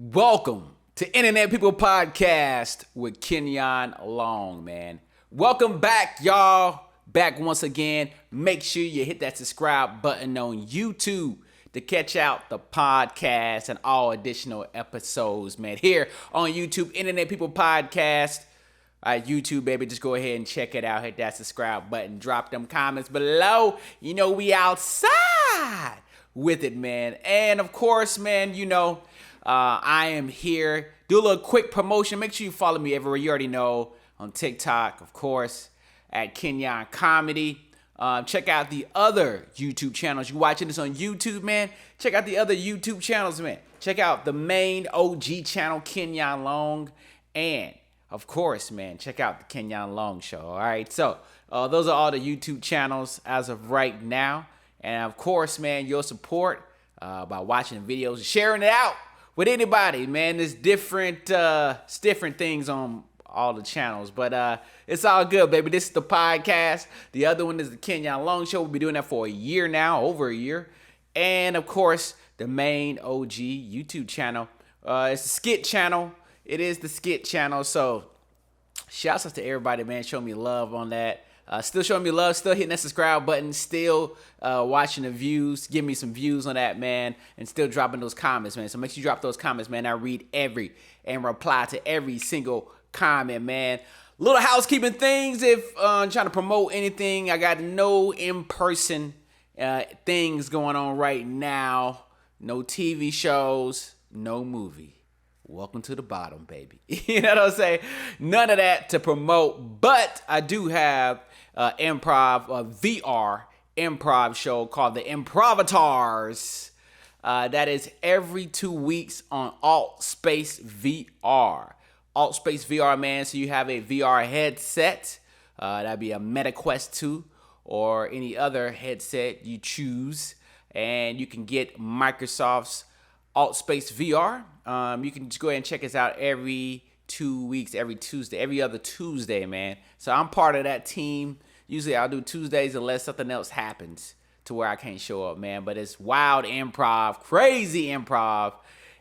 Welcome to Internet People Podcast with Kenyon Long, man. Welcome back, y'all. Back once again. Make sure you hit that subscribe button on YouTube to catch out the podcast and all additional episodes, man. Here on YouTube, Internet People Podcast. All right, YouTube, baby, just go ahead and check it out. Hit that subscribe button. Drop them comments below. You know we outside with it, man. And, of course, man, I am here. Do a little quick promotion. Make sure you follow me everywhere. You already know on TikTok, of course, at Kenyon Comedy. Check out the other YouTube channels. You watching this on YouTube, man? Check out the other YouTube channels, man. Check out the main OG channel, Kenyon Long. And, of course, man, check out the Kenyon Long Show. All right, so those are all the YouTube channels as of right now. And, of course, man, your support by watching the videos and sharing it out with anybody, man. There's different things on all the channels, but it's all good, baby. This is the podcast. The other one is the Kenyon Long Show. We'll be doing that for a year now, over a year. And, of course, the main OG YouTube channel. It's the Skit channel. It is the Skit channel, so shouts out to everybody, man. Show me love on that. Still showing me love, still hitting that subscribe button, still watching the views. Give me some views on that, man, and still dropping those comments, man. So make sure you drop those comments, man. I read every and reply to every single comment, man. Little housekeeping things. If I'm trying to promote anything, I got no in-person things going on right now. No TV shows, no movie. Welcome to the bottom, baby. You know what I'm saying? None of that to promote, but I do have improv, VR improv show called the Improvatars. That is every 2 weeks on Alt Space VR. Alt Space VR, man. So you have a VR headset. That'd be a Meta Quest 2 or any other headset you choose. And you can get Microsoft's Alt Space VR. You can just go ahead and check us out every 2 weeks, every Tuesday, every other Tuesday, man. So I'm part of that team. Usually I'll do Tuesdays unless something else happens to where I can't show up, man. But it's wild improv, crazy improv.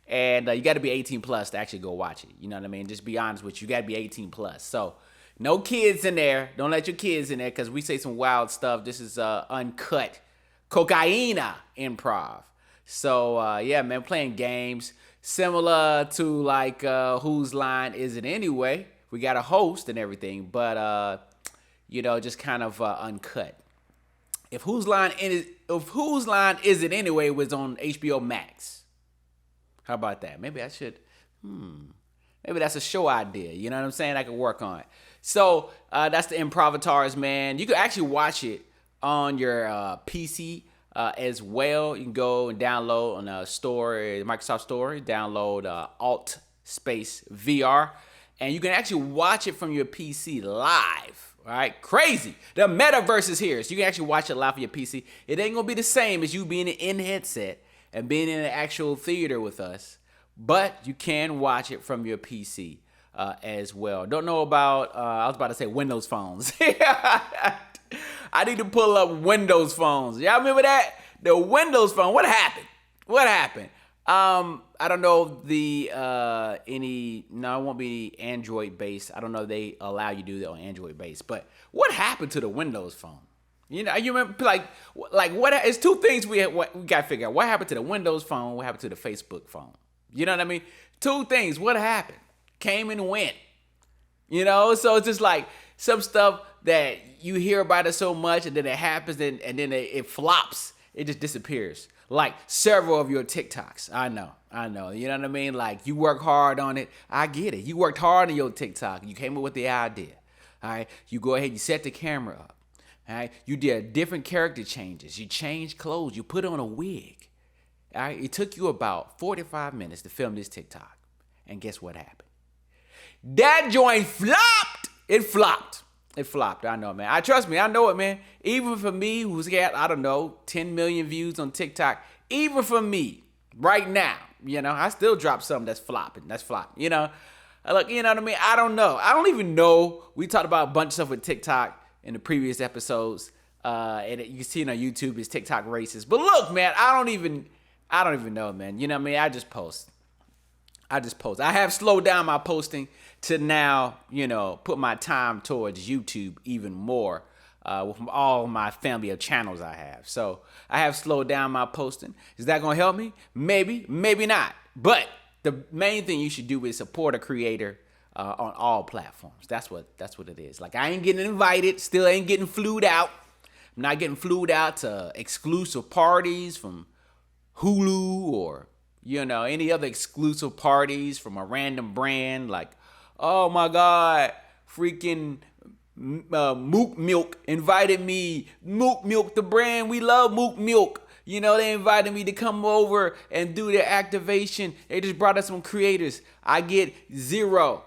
And you got to be 18 plus to actually go watch it. You know what I mean? Just be honest with you. You got to be 18 plus. So no kids in there. Don't let your kids in there because we say some wild stuff. This is uncut cocaina improv. So, yeah, man, playing games similar to like Whose Line Is It Anyway? We got a host and everything, but, just kind of uncut. If Whose Line Is It Anyway was on HBO Max, how about that? Maybe I should, maybe that's a show idea. You know what I'm saying? I could work on it. So that's the Improvatars, man. You can actually watch it on your PC as well. You can go and download on the store, Microsoft Store, download Alt Space VR, and you can actually watch it from your PC live. All right, crazy. The metaverse is here, so you can actually watch it live on your PC. It ain't gonna be the same as you being in headset and being in an actual theater with us, but you can watch it from your PC as well. Don't know about, I was about to say Windows phones. I need to pull up Windows phones. Y'all remember that? The Windows phone. What happened? I don't know it won't be Android based. I don't know if they allow you to do that on Android based. But what happened to the Windows phone? You remember like what? It's two things we got to figure out. What happened to the Windows phone? What happened to the Facebook phone? You know what I mean? Two things. What happened? Came and went. So it's just like some stuff that you hear about it so much and then it happens and then it flops. It just disappears. Like several of your TikToks. I know. You know what I mean? Like you work hard on it. I get it. You worked hard on your TikTok. You came up with the idea. All right. You go ahead. You set the camera up. All right. You did different character changes. You changed clothes. You put on a wig. All right. It took you about 45 minutes to film this TikTok. And guess what happened? That joint flopped. It flopped. I know, man. Trust me, I know it, man. Even for me, who's got, 10 million views on TikTok, even for me, right now, I still drop something that's flopping. Look, you know what I mean? I don't know. I don't even know. We talked about a bunch of stuff with TikTok in the previous episodes. And you can see it on YouTube, it's TikTok races. But look, man, I don't even know, man. You know what I mean? I just post. I just post. I have slowed down my posting to now, put my time towards YouTube even more with all my family of channels I have. So I have slowed down my posting. Is that going to help me? Maybe, maybe not. But the main thing you should do is support a creator on all platforms. That's what it is. Like, I ain't getting invited, still ain't getting flued out. I'm not getting flued out to exclusive parties from Hulu or, any other exclusive parties from a random brand. Like, oh my God, freaking Mook Milk invited me. Mook Milk, the brand, we love Mook Milk. They invited me to come over and do their activation. They just brought us some creators. I get zero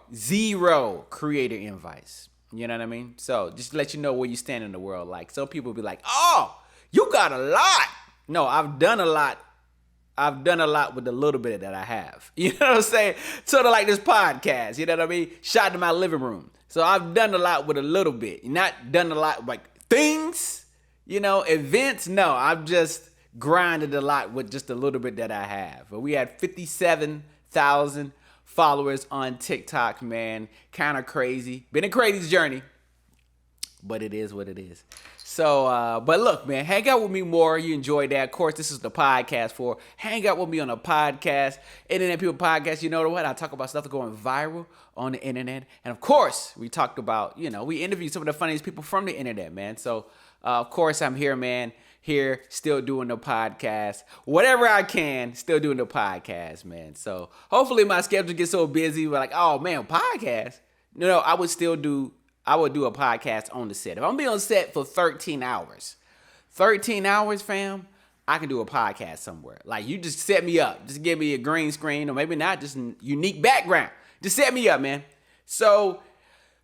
creator invites. You know what I mean? So just to let you know where you stand in the world. Like, some people be like, oh, you got a lot. No, I've done a lot. I've done a lot with the little bit that I have. You know what I'm saying? Sort of like this podcast. You know what I mean? Shot in my living room. So I've done a lot with a little bit. Not done a lot like things, events. No, I've just grinded a lot with just a little bit that I have. But we had 57,000 followers on TikTok, man. Kind of crazy. Been a crazy journey, but it is what it is. So, but look, man, hang out with me more. You enjoyed that. Of course, this is the podcast for. Hang out with me on a podcast, Internet People Podcast. You know what? I talk about stuff going viral on the internet. And of course, we talked about, we interviewed some of the funniest people from the internet, man. So, of course, I'm here, man. Here, still doing the podcast. Whatever I can, still doing the podcast, man. So hopefully my schedule gets so busy. We're like, oh man, podcast. I would do a podcast on the set. If I'm being on set for 13 hours, fam, I can do a podcast somewhere. Like, you just set me up. Just give me a green screen, or maybe not, just a unique background. Just set me up, man. So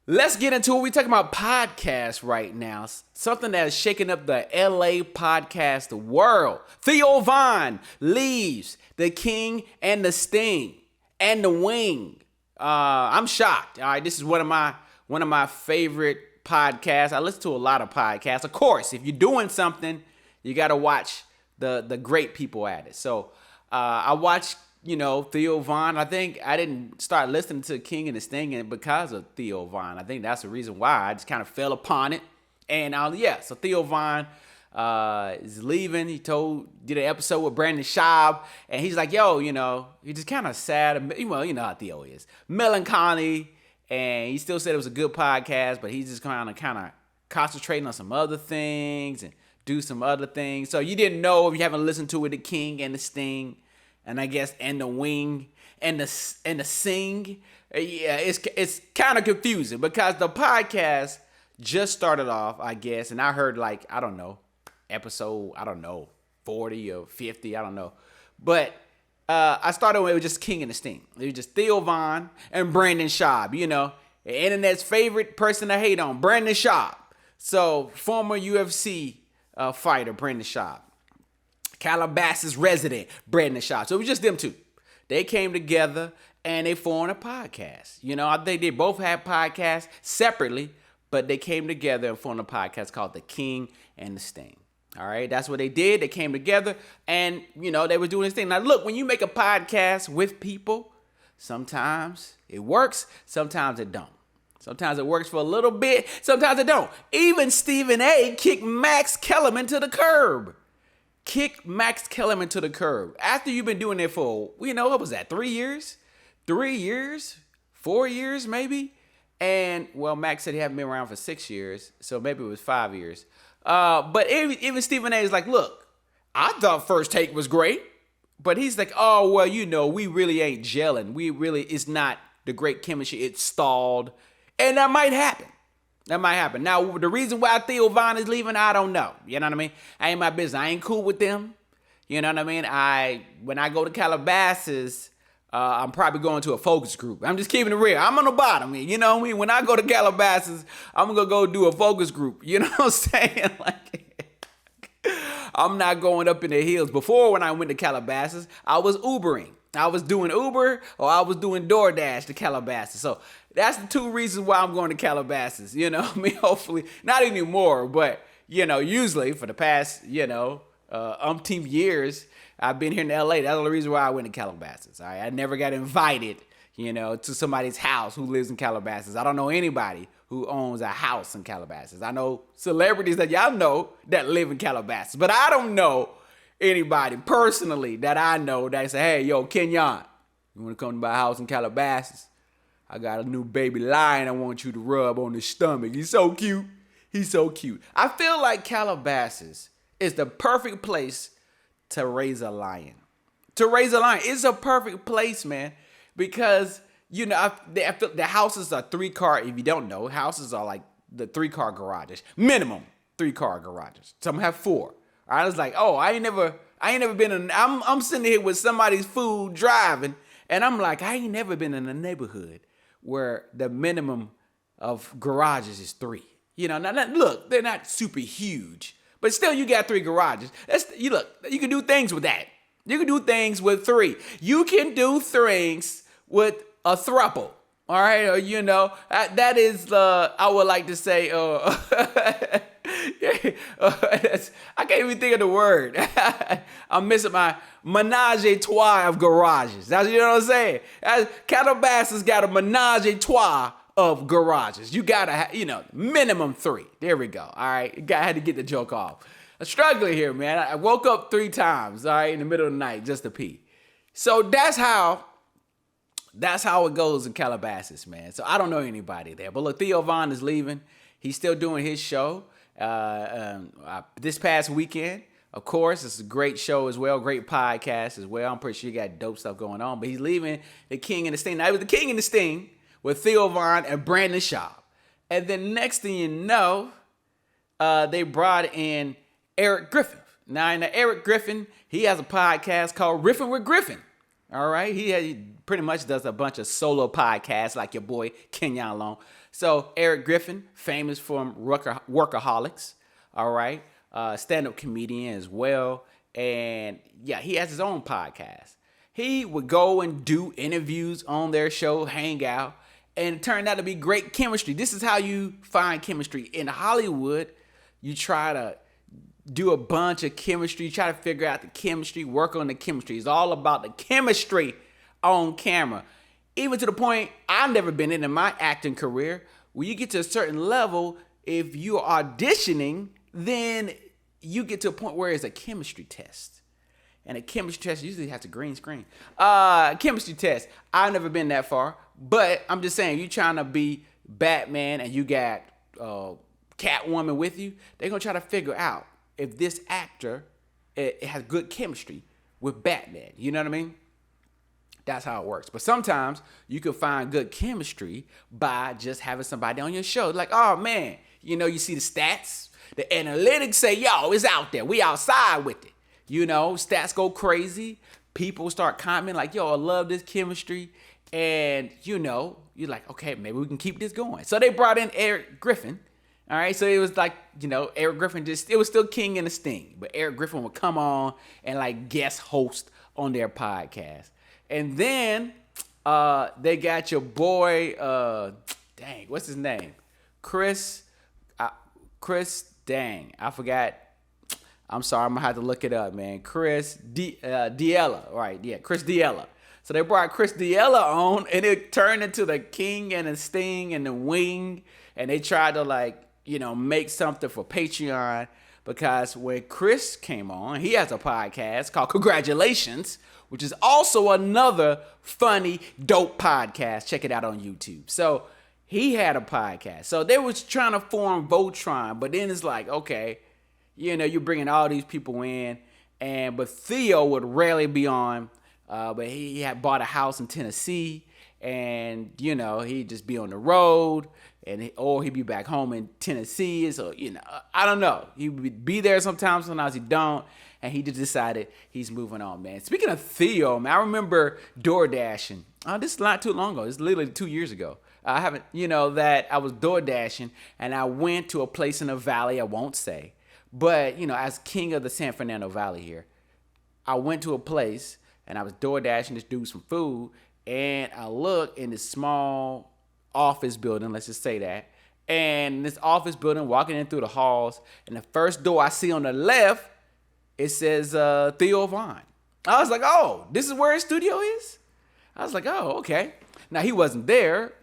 let's get into it. We're talking about podcasts right now. Something that is shaking up the LA podcast world. Theo leaves The King and the Sting and the Wing. I'm shocked. All right, this is one of my favorite podcasts. I listen to a lot of podcasts. Of course, if you're doing something, you got to watch the great people at it. So I watched, Theo I think I didn't start listening to King and the Sting because of Theo I think that's the reason why I just kind of fell upon it. And so Theo is leaving. He did an episode with Brandon Schaub, and he's like, yo, he's just kind of sad. Well, you know how Theo is. Melancholy. And he still said it was a good podcast, but he's just kind of concentrating on some other things and do some other things. So you didn't know, if you haven't listened to it, The King and the Sting, and I guess and the Wing and the Sing. Yeah, it's kind of confusing because the podcast just started off, I guess, and I heard episode 40 or 50, I don't know, but. I started when it was just King and the Sting. It was just Theo and Brandon Schaub, the internet's favorite person to hate on, Brandon Schaub. So, former UFC fighter, Brandon Schaub. Calabasas resident, Brandon Schaub. So, it was just them two. They came together and they formed a podcast. I think they both had podcasts separately, but they came together and formed a podcast called The King and the Sting. All right, that's what they did. They came together and, they were doing this thing. Now, look, when you make a podcast with people, sometimes it works, sometimes it don't. Sometimes it works for a little bit, sometimes it don't. Even Stephen A. kicked Max Kellerman to the curb. After you've been doing it for, what was that, 3 years? 3 years? 4 years, maybe? And, well, Max said he hadn't been around for 6 years, so maybe it was 5 years. But even Stephen A. is like, look, I thought First Take was great, but he's like, oh, well, we really ain't gelling. It's not the great chemistry. It's stalled. And that might happen. Now, the reason why Theo is leaving, I don't know. You know what I mean? I ain't my business. I ain't cool with them. You know what I mean? When I go to Calabasas, I'm probably going to a focus group. I'm just keeping it real. I'm on the bottom. You know what I mean? When I go to Calabasas, I'm going to go do a focus group. You know what I'm saying? I'm not going up in the hills. Before, when I went to Calabasas, I was Ubering. I was doing Uber or I was doing DoorDash to Calabasas. So that's the two reasons why I'm going to Calabasas. Hopefully, not anymore, but, usually for the past, umpteen years, I've been here in LA. That's the only reason why I went to Calabasas. All right, I never got invited, to somebody's house who lives in Calabasas. I don't know anybody who owns a house in Calabasas. I know celebrities that y'all know that live in Calabasas, but I don't know anybody personally that I know that say, hey, yo, Kenyon, you want to come to my house in Calabasas? I got a new baby lion I want you to rub on his stomach. He's so cute. He's so cute. I feel like Calabasas is the perfect place to raise a lion. It's a perfect place, man, because, I feel the houses are 3-car. If you don't know, houses are like the 3-car garages, minimum 3-car garages. Some have 4. I was like, oh, I ain't never been in, I'm sitting here with somebody's food driving, and I'm like, I ain't never been in a neighborhood where the minimum of garages is 3. Now, look, they're not super huge, but still you got 3 garages. You can do things with that. You can do things with 3. You can do things with a throuple. All right, or, that is, I would like to say, I can't even think of the word. I'm missing my menage a trois of garages. That's, what I'm saying? Calabasas got a menage a trois of garages. You gotta, minimum 3. There we go. All right, I had to get the joke off. I'm struggling here, man. I woke up 3 times, all right, in the middle of the night just to pee. So that's how it goes in Calabasas, man. So I don't know anybody there. But look, Theo Von is leaving. He's still doing his show this past weekend. Of course, it's a great show as well, great podcast as well. I'm pretty sure you got dope stuff going on. But he's leaving the King and the Sting. Now, it was the King and the Sting with Theo Von and Brandon Shaw. And then next thing you know, they brought in Eric Griffin. Now, Eric Griffin, he has a podcast called Riffin' with Griffin. All right, he pretty much does a bunch of solo podcasts like your boy Kenyon Long. So Eric Griffin, famous from Workaholics, all right, stand-up comedian as well, and yeah, he has his own podcast. He would go and do interviews on their show, hang out, and it turned out to be great chemistry. This is how you find chemistry in Hollywood. You try to do a bunch of chemistry, try to figure out the chemistry, work on the chemistry. It's all about the chemistry on camera. Even to the point, I've never been in my acting career, where you get to a certain level, if you're auditioning, then you get to a point where it's a chemistry test. And a chemistry test usually has a green screen. Chemistry test, I've never been that far, but I'm just saying, you're trying to be Batman and you got Catwoman with you, they're going to try to figure out if this actor it has good chemistry with Batman. You know what I mean? That's how it works. But sometimes you can find good chemistry by just having somebody on your show. Like, oh, man, you see the stats. The analytics say, yo, it's out there. We outside with it. Stats go crazy. People start commenting like, yo, I love this chemistry. And, you're like, okay, maybe we can keep this going. So they brought in Eric Griffin. All right, so it was like, Eric Griffin it was still King and the Sting, but Eric Griffin would come on and like guest host on their podcast. And then they got your boy, what's his name? Chris, I forgot. I'm sorry, I'm gonna have to look it up, man. Chris D'Ella, right? Yeah, Chris D'Ella. So they brought Chris D'Ella on, and it turned into the King and the Sting and the Wing, and they tried to make something for Patreon, because when Chris came on, he has a podcast called Congratulations, which is also another funny, dope podcast. Check it out on YouTube. So he had a podcast. So they was trying to form Voltron, but then it's like, okay, you're bringing all these people in, but Theo would rarely be on, but he had bought a house in Tennessee, and, he'd just be on the road, or he'd be back home in Tennessee. So, I don't know. He would be there sometimes he don't. And he just decided he's moving on, man. Speaking of Theo, man, I remember door dashing. This is not too long ago. It's literally 2 years ago. I haven't, that I was door dashing, and I went to a place in the valley, I won't say. But, as king of the San Fernando Valley here, I went to a place, and I was door dashing this dude some food, and I looked in this small office building, let's just say that. And this office building, walking in through the halls, and the first door I see on the left, it says Theo Von. I was like, oh, this is where his studio is? I was like, oh, okay. Now, he wasn't there.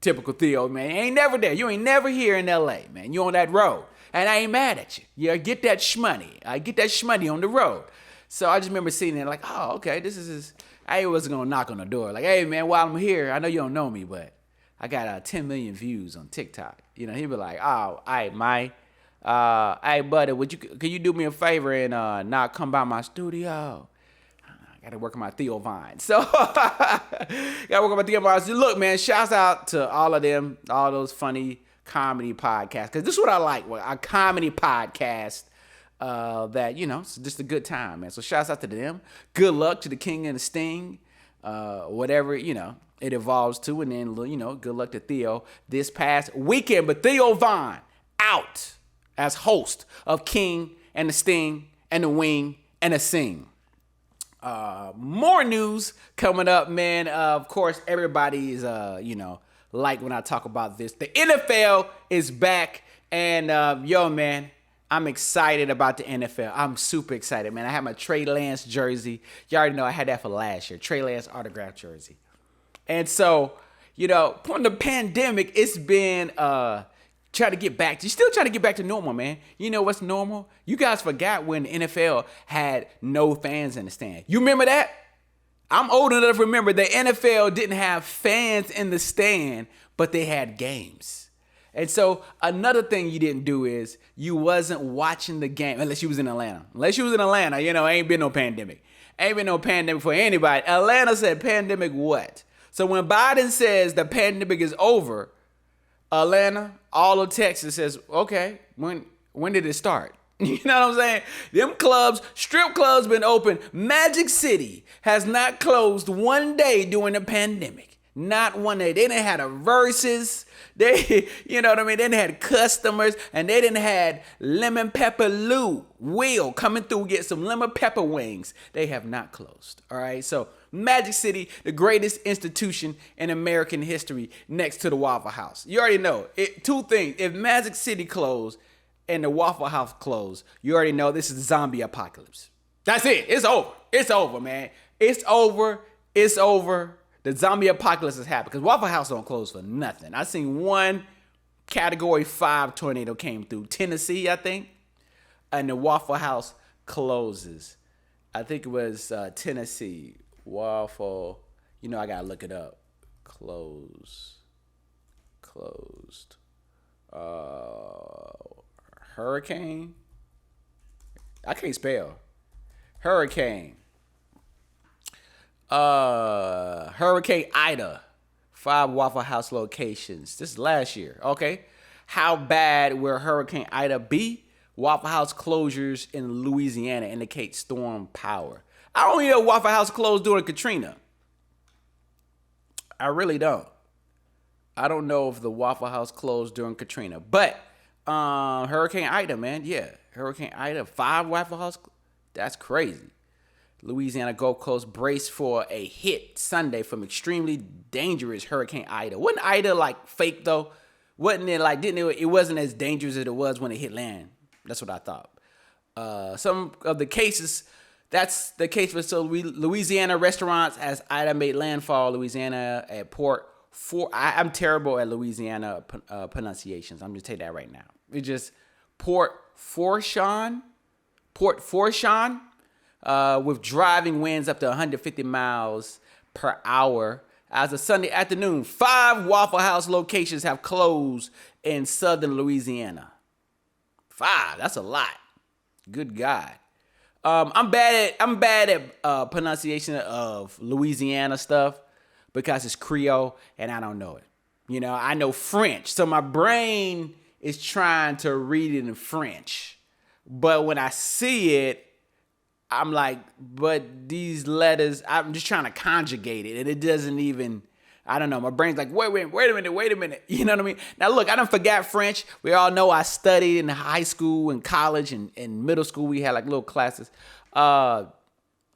Typical Theo, man. He ain't never there. You ain't never here in L.A., man. You on that road. And I ain't mad at you. Yeah, get that shmoney. I get that shmoney on the road. So I just remember sitting there like, oh, okay, this is his. I wasn't going to knock on the door. Like, hey, man, while I'm here, I know you don't know me, but I got 10 million views on TikTok. You know, he'd be like, oh, all right, Mike. Hey, buddy, could you do me a favor and not come by my studio? I got to work on my Theo Vine. So, got to work on my Theo Vine. So, look, man, shouts out to all of them, all those funny comedy podcasts. Because this is what I like, a comedy podcast that, you know, it's just a good time, man. So, shouts out to them. Good luck to the King and the Sting, whatever, you know, it evolves to. And then, you know, good luck to Theo this past weekend. But Theo Vine out as host of King and the Sting and the Wing and the Sing. More news coming up, man. Of course, everybody is, you know, like when I talk about this. The NFL is back, and yo, man, I'm excited about the NFL. I'm super excited, man. I have my Trey Lance jersey. You already know I had that for last year. Trey Lance autographed jersey. And so, you know, from the pandemic, it's been try to get back. You still trying to get back to normal, man. You know what's normal? You guys forgot when the NFL had no fans in the stand. You remember that? I'm old enough to remember the NFL didn't have fans in the stand, but they had games. And so another thing you didn't do is you wasn't watching the game unless you was in Atlanta. Unless you was in Atlanta, you know, ain't been no pandemic. Ain't been no pandemic for anybody. Atlanta said pandemic what? So when Biden says the pandemic is over, Atlanta, all of Texas says, okay, when did it start? You know what I'm saying? Them clubs, strip clubs been open. Magic City has not closed one day during the pandemic. Not one day. They didn't have a verses. They, you know what I mean? They didn't have customers, and they didn't have lemon pepper Will coming through get some lemon pepper wings. They have not closed. All right. So Magic City, the greatest institution in American history, next to the Waffle House. You already know two things. If Magic City closed and the Waffle House closed, you already know this is zombie apocalypse. That's it. It's over. It's over, man. It's over. It's over. The zombie apocalypse has happened because Waffle House don't close for nothing. I seen one Category 5 tornado came through Tennessee, I think, and the Waffle House closes. I think it was Tennessee. Waffle. You know, I gotta look it up. Closed. Hurricane. I can't spell. Hurricane. Hurricane Ida. 5 Waffle House locations. This is last year. Okay. How bad will Hurricane Ida be? Waffle House closures in Louisiana indicate storm power. I don't even know Waffle House closed during Katrina. I really don't. I don't know if the Waffle House closed during Katrina. But Hurricane Ida, man. Yeah. Hurricane Ida. 5 Waffle House. That's crazy. Louisiana Gulf Coast braced for a hit Sunday from extremely dangerous Hurricane Ida. Wasn't Ida like fake though? Wasn't it like, it wasn't as dangerous as it was when it hit land. That's what I thought. Some of the cases, that's the case for Louisiana restaurants as Ida made landfall. Louisiana at Port Four. I'm terrible at Louisiana pronunciations. I'm just tell you that right now. It's just Port Fourchon. With driving winds up to 150 miles per hour. As of Sunday afternoon, 5 Waffle House locations have closed in southern Louisiana. 5, that's a lot. Good God. I'm bad at pronunciation of Louisiana stuff because it's Creole and I don't know it. You know, I know French, so my brain is trying to read it in French. But when I see it, I'm like, but these letters, I'm just trying to conjugate it, and it doesn't even, I don't know. My brain's like, wait a minute. You know what I mean? Now, look, I don't forget French. We all know I studied in high school and college and middle school. We had like little classes. And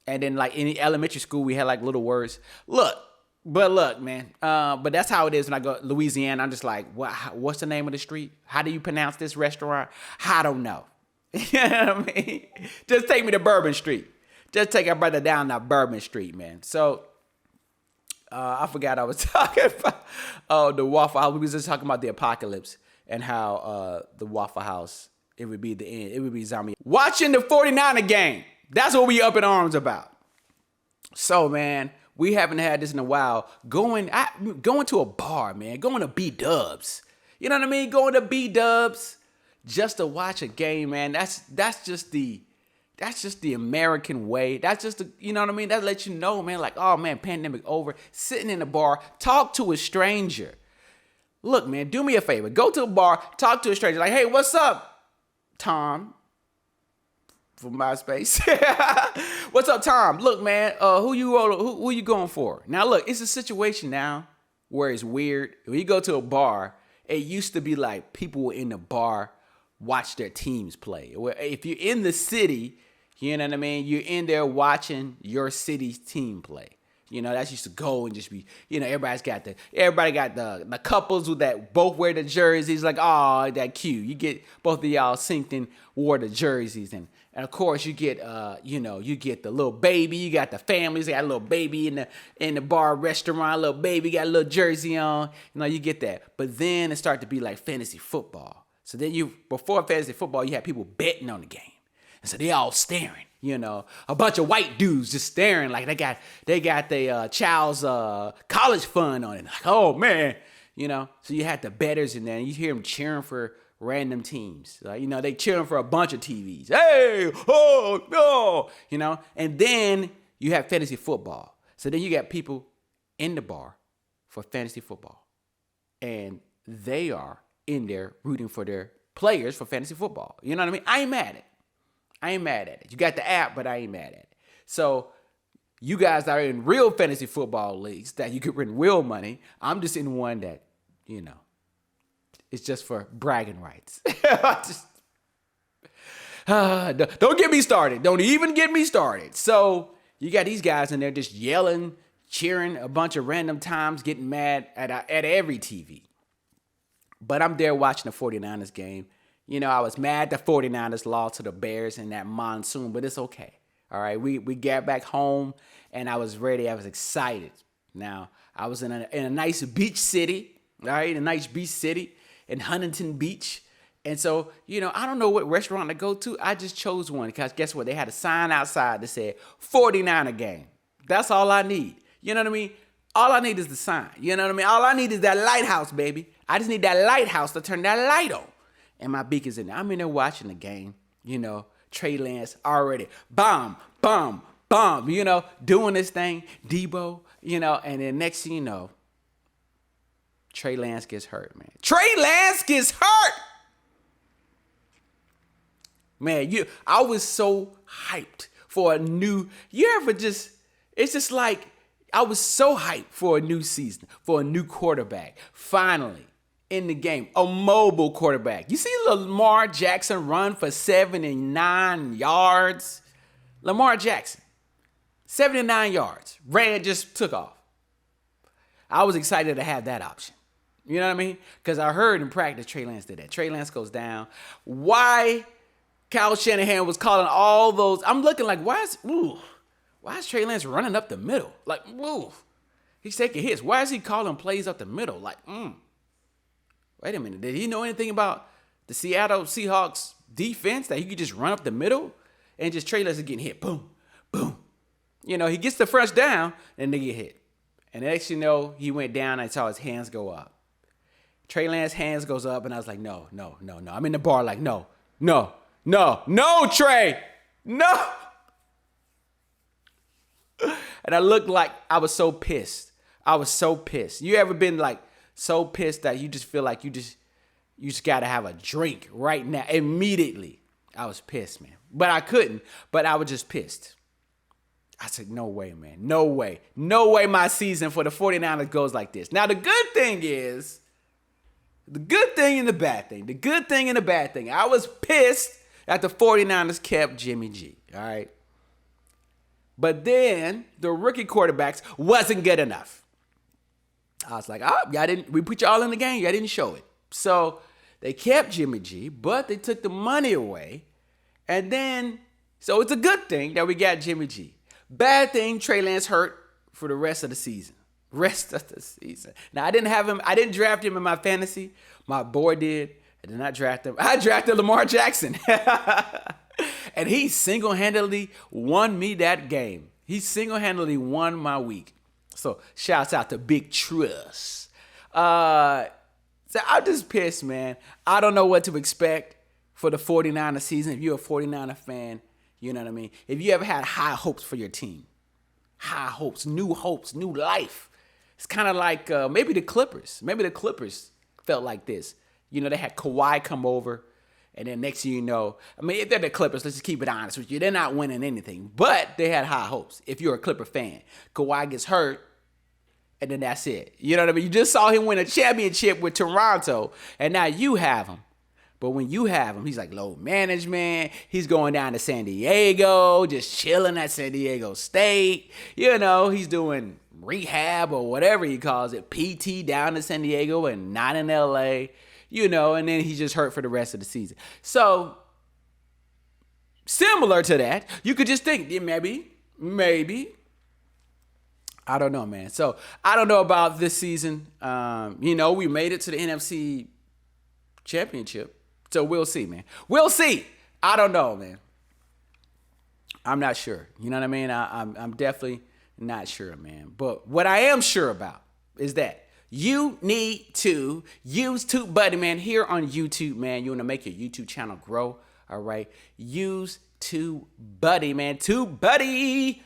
then like in elementary school, we had like little words. Look, man. But that's how it is when I go to Louisiana. I'm just like, what's the name of the street? How do you pronounce this restaurant? I don't know. You know what I mean? Just take me to Bourbon Street. Just take our brother down that Bourbon Street, man. So I forgot I was talking about the Waffle House. We was just talking about the apocalypse and how the Waffle House, it would be the end. It would be zombie. Watching the 49er game. That's what we up in arms about. So, man, we haven't had this in a while. Going to a bar, man. Going to B-Dubs. You know what I mean? Going to B-Dubs just to watch a game, man. That's just the American way. That's just the, you know what I mean? That lets you know, man, like, oh man, pandemic over. Sitting in a bar, talk to a stranger. Look, man, do me a favor. Go to a bar, talk to a stranger. Like, hey, what's up, Tom? From MySpace. What's up, Tom? Look, man, who you going for? Now, look, it's a situation now where it's weird. When you go to a bar, it used to be like people in the bar watch their teams play. If you're in the city, you know what I mean? You're in there watching your city's team play. You know, that's used to go and just be, you know, everybody got the couples with that both wear the jerseys, like, oh, that cute. You get both of y'all synced in, wore the jerseys, and of course you get you get the little baby, you got the families, got a little baby in the bar restaurant, little baby got a little jersey on, you know, you get that. But then it started to be like fantasy football. So then before fantasy football, you had people betting on the game. And so they all staring, you know, a bunch of white dudes just staring like they got their child's college fund on it. Like, oh man, you know. So you had the bettors in there, and you hear them cheering for random teams. You know, they cheering for a bunch of TVs. Hey, oh no, you know. And then you have fantasy football. So then you got people in the bar for fantasy football, and they are in there rooting for their players for fantasy football. You know what I mean? I ain't mad at it. You got the app, but I ain't mad at it. So you guys are in real fantasy football leagues that you could win real money. I'm just in one that, you know, it's just for bragging rights. Don't get me started. Don't even get me started. So you got these guys in there just yelling, cheering a bunch of random times, getting mad at every TV. But I'm there watching the 49ers game. You know, I was mad the 49ers lost to the Bears in that monsoon, but it's okay. All right, we got back home, and I was ready. I was excited. Now, I was in a nice beach city, all right, a nice beach city in Huntington Beach. And so, you know, I don't know what restaurant to go to. I just chose one because guess what? They had a sign outside that said 49er game. That's all I need. You know what I mean? All I need is the sign. You know what I mean? All I need is that lighthouse, baby. I just need that lighthouse to turn that light on. And my beak is in there. I'm in there watching the game. You know, Trey Lance already. Bomb, bomb, bomb. You know, doing this thing. Debo, you know. And then next thing you know, Trey Lance gets hurt, man. Trey Lance gets hurt! Man, I was so hyped for a new... It's just like... I was so hyped for a new season, for a new quarterback. Finally, in the game, a mobile quarterback. You see Lamar Jackson run for 79 yards? Lamar Jackson, 79 yards. Just took off. I was excited to have that option. You know what I mean? Because I heard in practice Trey Lance did that. Trey Lance goes down. Why Kyle Shanahan was calling all those... I'm looking like, why is Trey Lance running up the middle? Like, whoa. He's taking hits. Why is he calling plays up the middle? Like, wait a minute. Did he know anything about the Seattle Seahawks defense that he could just run up the middle and just Trey Lance is getting hit? Boom, boom. You know, he gets the first down and they get hit. And next you know, he went down and I saw his hands go up. Trey Lance's hands goes up and I was like, no. I'm in the bar like, no, Trey, no. And I looked like I was so pissed. You ever been like so pissed that you just feel like you just got to have a drink right now, immediately? I was pissed, man. But I couldn't. But I was just pissed. I said, no way, man. No way my season for the 49ers goes like this. Now, the good thing is, the good thing and the bad thing. I was pissed that the 49ers kept Jimmy G, all right? But then the rookie quarterbacks wasn't good enough. I was like, we put y'all in the game. Y'all didn't show it. So they kept Jimmy G, but they took the money away. And then So it's a good thing that we got Jimmy G. Bad thing, Trey Lance hurt for the rest of the season. Rest of the season. Now, I didn't have him. I didn't draft him in my fantasy. My boy did. I did not draft him. I drafted Lamar Jackson. And he single-handedly won me that game. He single-handedly won my week. So shouts out to Big Trust. So I'm just pissed, man. I don't know what to expect for the 49er season. If you're a 49er fan, you know what I mean? If you ever had high hopes for your team, high hopes, new life. It's kind of like maybe the Clippers. Maybe the Clippers felt like this. You know, they had Kawhi come over, and then next thing you know, I mean, if they're the Clippers, let's just keep it honest with you, they're not winning anything. But they had high hopes. If you're a Clipper fan, Kawhi gets hurt, and then that's it. You know what I mean? You just saw him win a championship with Toronto, and now you have him. But when you have him, he's like low management. He's going down to San Diego, just chilling at San Diego State. You know, he's doing rehab or whatever he calls it, PT down to San Diego and not in LA. You know, and then he's just hurt for the rest of the season. So, similar to that, you could just think, yeah, maybe. I don't know, man. So, I don't know about this season. You know, we made it to the NFC Championship. So, we'll see, man. We'll see. I don't know, man. I'm not sure. You know what I mean? I'm definitely not sure, man. But what I am sure about is that you need to use TubeBuddy, man, here on YouTube, man. You want to make your YouTube channel grow, all right? Use TubeBuddy, man. TubeBuddy.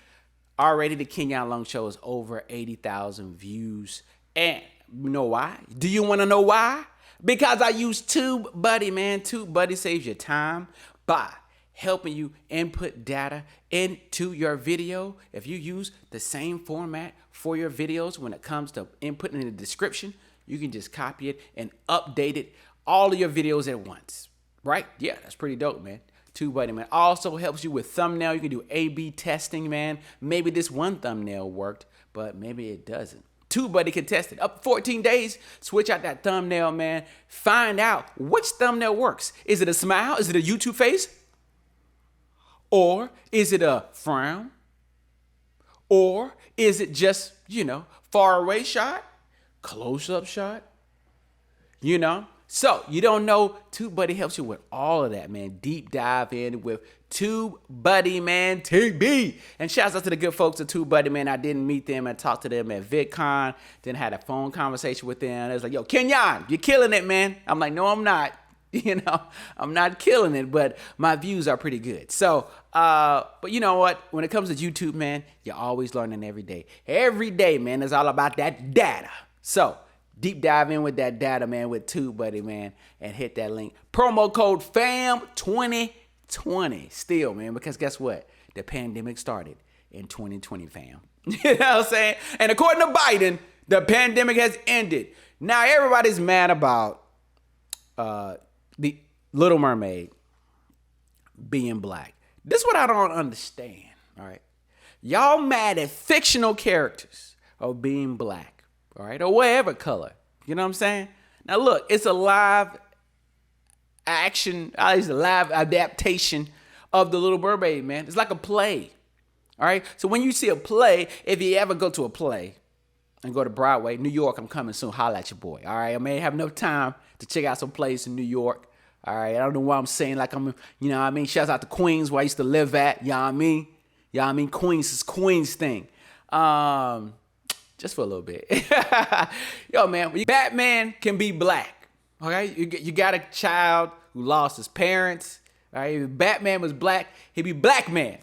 Already the Kenyon Long Show is over 80,000 views. And you know why? Do you want to know why? Because I use TubeBuddy, man. TubeBuddy saves you time by helping you input data into your video. If you use the same format for your videos when it comes to inputting in the description, you can just copy it and update it, all of your videos at once, right? Yeah, that's pretty dope, man. TubeBuddy, man. Also helps you with thumbnail. You can do A/B testing, man. Maybe this one thumbnail worked, but maybe it doesn't. TubeBuddy can test it. Up to 14 days, switch out that thumbnail, man. Find out which thumbnail works. Is it a smile? Is it a YouTube face? Or is it a frown? Or is it just, you know, far away shot, close-up shot? You know? So, you don't know, TubeBuddy helps you with all of that, man. Deep dive in with TubeBuddy, man, TB. And shouts out to the good folks at TubeBuddy, man. I didn't meet them and talk to them at VidCon. Then had a phone conversation with them. It was like, yo, Kenyon, you're killing it, man. I'm like, no, I'm not. You know, I'm not killing it, but my views are pretty good. So, but you know what? When it comes to YouTube, man, you're always learning every day. Every day, man, it's all about that data. So, deep dive in with that data, man, with TubeBuddy, man, and hit that link. Promo code FAM2020 still, man, because guess what? The pandemic started in 2020, fam. You know what I'm saying? And according to Biden, the pandemic has ended. Now, everybody's mad about the Little Mermaid being black. This is what I don't understand, all right? Y'all mad at fictional characters of being black, all right, or whatever color. You know what I'm saying? Now, look, it's a live action, it's a live adaptation of the Little Mermaid, man. It's like a play, all right? So when you see a play, if you ever go to a play and go to Broadway, New York, I'm coming soon, holla at your boy, all right? I may have enough time to check out some plays in New York. All right, I don't know why I'm saying like I'm, you know what I mean? Shouts out to Queens, where I used to live at, you know what I mean? You know what I mean? Queens is Queens thing. Just for a little bit. Yo, man, Batman can be black, okay? You got a child who lost his parents, all right? If Batman was black, he'd be Black Man,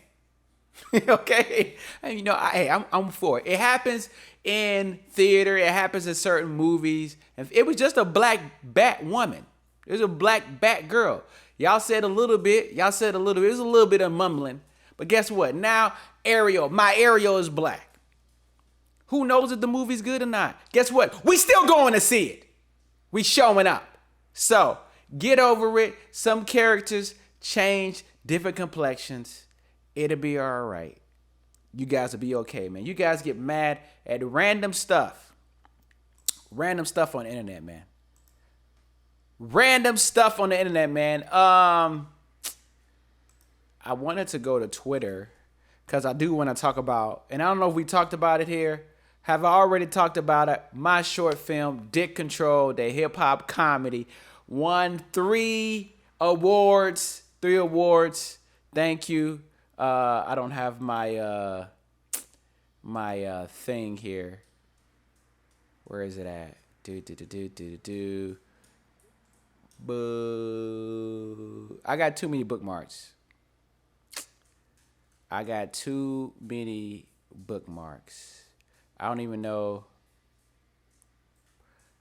okay? And, you know, I'm for it. It happens in theater. It happens in certain movies. If it was just a black Batwoman, there's a black Batgirl. Y'all said a little bit. It was a little bit of mumbling. But guess what? Now, my Ariel is black. Who knows if the movie's good or not? Guess what? We still going to see it. We showing up. So, get over it. Some characters change, different complexions. It'll be all right. You guys will be okay, man. You guys get mad at random stuff. Random stuff on the internet, man. Random stuff on the internet, man. I I wanted to go to Twitter because I do want to talk about, and I don't know if we talked about it here. Have I already talked about it? My short film, Dick Control, the hip hop comedy, won 3 awards. 3 awards. Thank you. I don't have my thing here. Where is it at? Boo. I got too many bookmarks. I got too many bookmarks. I don't even know.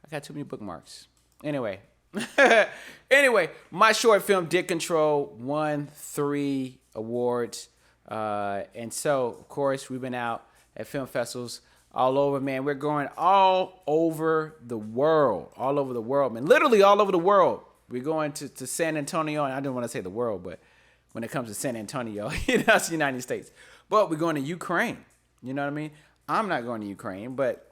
I got too many bookmarks. Anyway. Anyway, my short film, Dick Control, won 3 awards. And so, of course, we've been out at film festivals all over, man. We're going all over the world. All over the world, man. Literally all over the world. We're going to San Antonio. And I didn't want to say the world, but when it comes to San Antonio, that's the United States. But we're going to Ukraine. You know what I mean? I'm not going to Ukraine, but,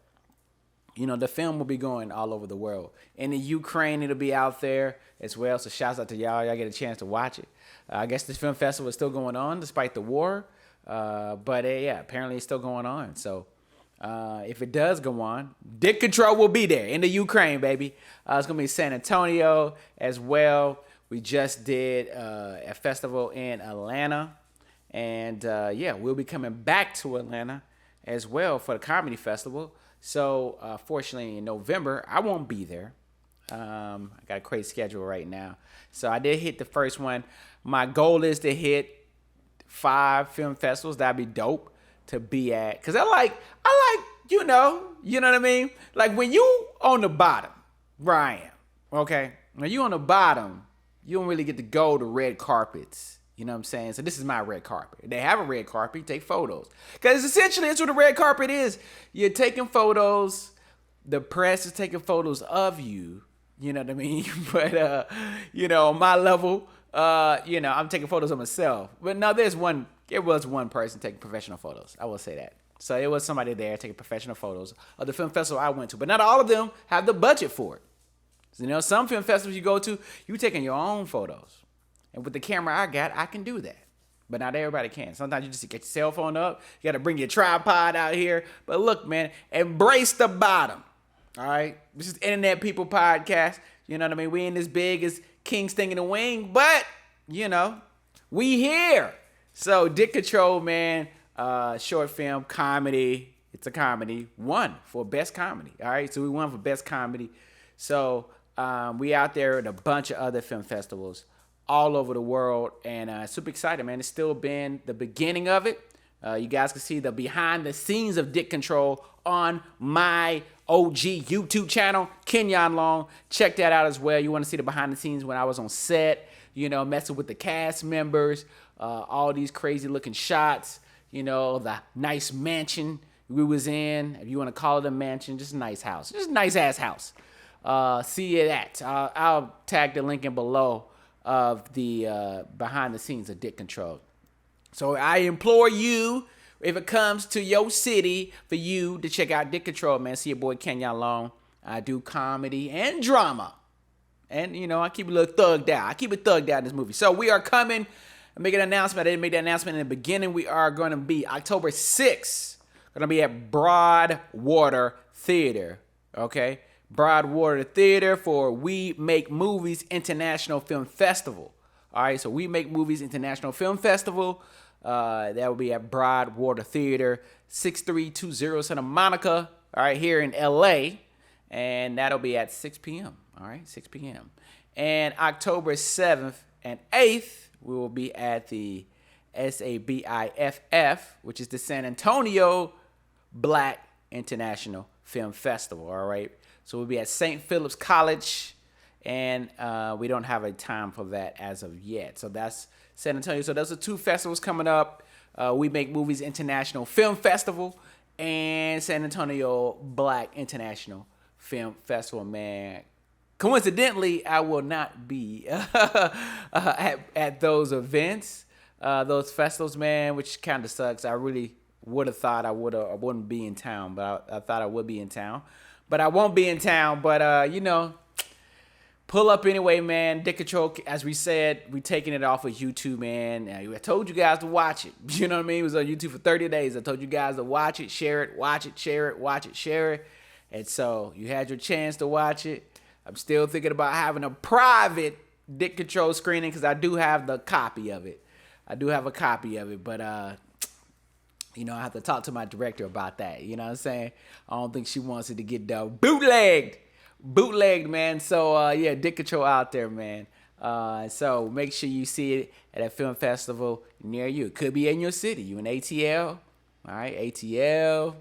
you know, the film will be going all over the world. In the Ukraine, it'll be out there as well. So shouts out to y'all. Y'all get a chance to watch it. I guess this film festival is still going on despite the war. But yeah, apparently it's still going on. So if it does go on, Dick Control will be there in the Ukraine, baby. It's going to be San Antonio as well. We just did a festival in Atlanta. And yeah, we'll be coming back to Atlanta as well for the comedy festival. So fortunately in November, I won't be there. I got a crazy schedule right now. So I did hit the first one. My goal is to hit 5 film festivals. That'd be dope to be at. Cause I like, you know what I mean? Like when you on the bottom, where I am, okay? When you on the bottom, you don't really get to go to red carpets. You know what I'm saying? So this is my red carpet. They have a red carpet, you take photos. Because essentially that's what a red carpet is. You're taking photos, the press is taking photos of you. You know what I mean? But, you know, on my level, you know, I'm taking photos of myself. But now there was one person taking professional photos. I will say that. So it was somebody there taking professional photos of the film festival I went to. But not all of them have the budget for it. So, you know, some film festivals you go to, you taking your own photos. And with the camera I got, I can do that. But not everybody can. Sometimes you just get your cell phone up. You got to bring your tripod out here. But look, man, embrace the bottom. All right? This is Internet People Podcast. You know what I mean? We ain't as big as King Sting in the Wing. But, you know, we here. So, Dick Control, man, short film, comedy. It's a comedy. Won for best comedy. All right? So, we won for best comedy. So, we out there at a bunch of other film festivals all over the world, and super excited, man. It's still been the beginning of it. You guys can see the behind the scenes of Dick Control on my OG YouTube channel, Kenyon Long. Check that out as well. You want to see the behind the scenes when I was on set, you know, messing with the cast members, all these crazy looking shots, you know, the nice mansion we was in. If you want to call it a mansion, just a nice house, just a nice ass house. See it at. I'll tag the link in below of the behind the scenes of Dick Control. So I implore you, if it comes to your city, for you to check out Dick Control, man. See your boy Kenyon Long. I do comedy and drama. And, you know, I keep it a little thugged out. I keep it thugged out in this movie. So we are coming. I make an announcement. I didn't make that announcement in the beginning. We are going to be October 6th. Going to be at Broadwater Theater. Okay? Broadwater Theater for We Make Movies International Film Festival. All right, so We Make Movies International Film Festival. That will be at Broadwater Theater, 6320 Santa Monica, all right, here in LA. And that'll be at 6 p.m., all right, 6 p.m. And October 7th and 8th, we will be at the SABIFF, which is the San Antonio Black International Film Festival, all right? So we'll be at St. Philip's College, and we don't have a time for that as of yet. So that's San Antonio. So those are 2 festivals coming up. We Make Movies International Film Festival and San Antonio Black International Film Festival, man. Coincidentally, I will not be at those events, those festivals, man, which kind of sucks. I really would have thought I wouldn't be in town, but I thought I would be in town. But I won't be in town. But, you know, pull up anyway, man. Dick Control, as we said, we taking it off of YouTube, man. I told you guys to watch it. You know what I mean? It was on YouTube for 30 days. I told you guys to watch it, share it, watch it, share it, watch it, share it. And so you had your chance to watch it. I'm still thinking about having a private Dick Control screening because I do have the copy of it. But I have to talk to my director about that. You know what I'm saying? I don't think she wants it to get bootlegged, man. So Dick Control out there, man. So make sure you see it at a film festival near you. It could be in your city. You in ATL, all right? ATL,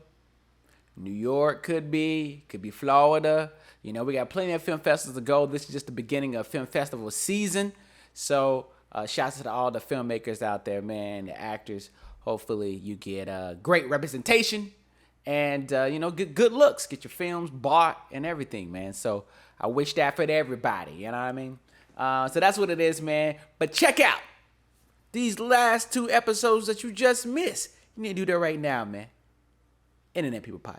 New York could be Florida. We got plenty of film festivals to go. This is just the beginning of film festival season. So shouts to all the filmmakers out there, man, the actors. Hopefully you get great representation and, good looks. Get your films bought and everything, man. So I wish that for everybody, you know what I mean? So that's what it is, man. But check out these last 2 episodes that you just missed. You need to do that right now, man. Internet People Podcast.